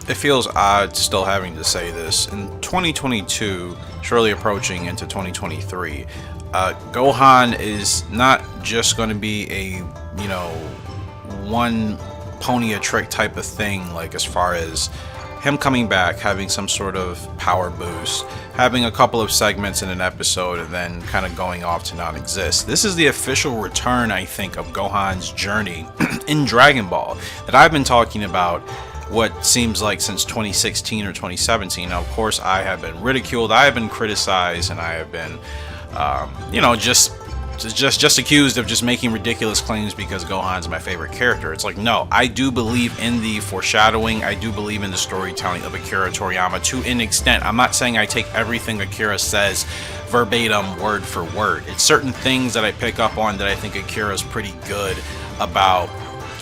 It feels odd still having to say this. In 2022, surely approaching into 2023, Gohan is not just going to be a, one pony a trick type of thing, like as far as him coming back, having some sort of power boost, having a couple of segments in an episode, and then kind of going off to non-exist. This is the official return, I think, of Gohan's journey in Dragon Ball that I've been talking about what seems like since 2016 or 2017. Now, of course, I have been ridiculed, I have been criticized, and I have been, just accused of just making ridiculous claims because Gohan's my favorite character. It's like, no, I do believe in the foreshadowing. I do believe in the storytelling of Akira Toriyama to an extent. I'm not saying I take everything Akira says verbatim, word for word. It's certain things that I pick up on that I think Akira's pretty good about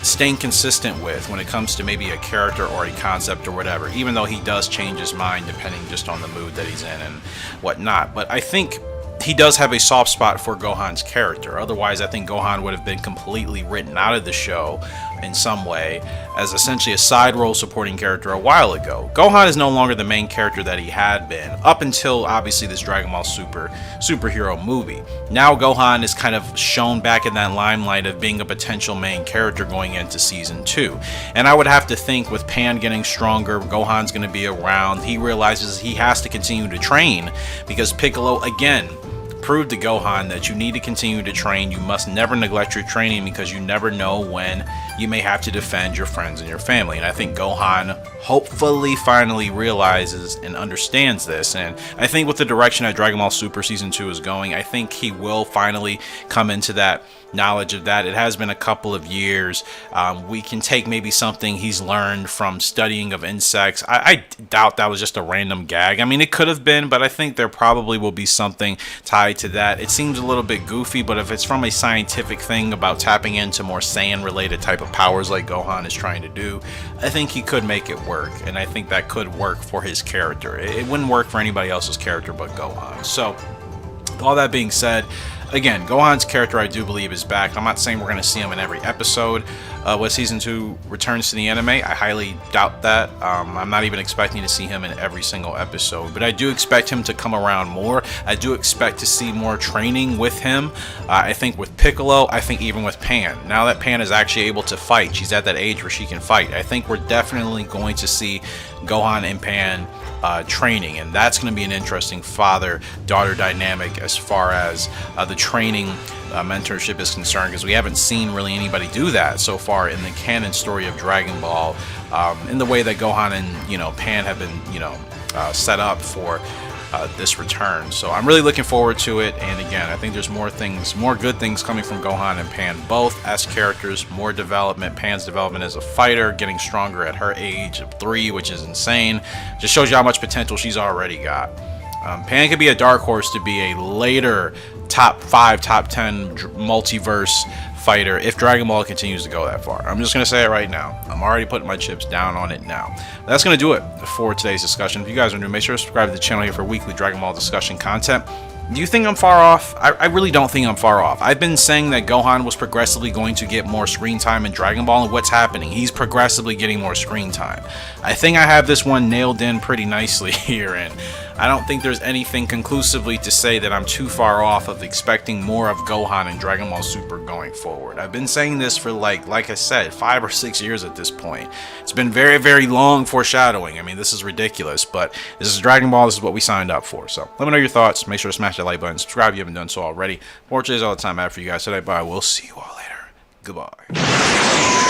staying consistent with when it comes to maybe a character or a concept or whatever, even though he does change his mind depending just on the mood that he's in and whatnot. But I think he does have a soft spot for Gohan's character. Otherwise, I think Gohan would have been completely written out of the show in some way as essentially a side role supporting character a while ago. Gohan is no longer the main character that he had been up until obviously this Dragon Ball superhero movie. Now Gohan is kind of shown back in that limelight of being a potential main character going into season 2. And I would have to think with Pan getting stronger, Gohan's going to be around. He realizes he has to continue to train because Piccolo, again, proved to Gohan that you need to continue to train. You must never neglect your training because you never know when you may have to defend your friends and your family. And I think Gohan hopefully finally realizes and understands this. And I think with the direction that Dragon Ball Super Season 2 is going, I think he will finally come into that knowledge of that. It has been a couple of years. We can take maybe something he's learned from studying of insects. I doubt that was just a random gag. I mean, it could have been, but I think there probably will be something tied to that. It seems a little bit goofy, but if it's from a scientific thing about tapping into more Saiyan related type of powers like Gohan is trying to do, I think he could make it work, and I think that could work for his character. It wouldn't work for anybody else's character but Gohan. So all that being said, again, Gohan's character I do believe is back. I'm not saying we're going to see him in every episode when Season 2 returns to the anime. I highly doubt that. I'm not even expecting to see him in every single episode, but I do expect him to come around more. I do expect to see more training with him. I think with Piccolo, I think even with Pan. Now that Pan is actually able to fight, she's at that age where she can fight. I think we're definitely going to see Gohan and Pan training, and that's going to be an interesting father-daughter dynamic as far as the training mentorship is concerned, because we haven't seen really anybody do that so far in the canon story of Dragon Ball in the way that Gohan and Pan have been set up for this return. So I'm really looking forward to it, and again, I think there's more good things coming from Gohan and Pan, both as characters, more development. Pan's development as a fighter, getting stronger at her age of 3, which is insane. Just shows you how much potential she's already got. Pan could be a dark horse to be a later top 5, top 10 multiverse fighter if Dragon Ball continues to go that far. I'm just going to say it right now. I'm already putting my chips down on it now. That's going to do it for today's discussion. If you guys are new, make sure to subscribe to the channel here for weekly Dragon Ball discussion content. Do you think I'm far off? I really don't think I'm far off. I've been saying that Gohan was progressively going to get more screen time in Dragon Ball, and what's happening? He's progressively getting more screen time. I think I have this one nailed in pretty nicely here, and I don't think there's anything conclusively to say that I'm too far off of expecting more of Gohan and Dragon Ball Super going forward. I've been saying this for like I said, 5 or 6 years at this point. It's been very, very long foreshadowing. I mean, this is ridiculous, but this is Dragon Ball. This is what we signed up for. So let me know your thoughts. Make sure to smash that like button, subscribe if you haven't done so already. Fortunately, all the time I have for you guys today. Bye. We'll see you all later. Goodbye.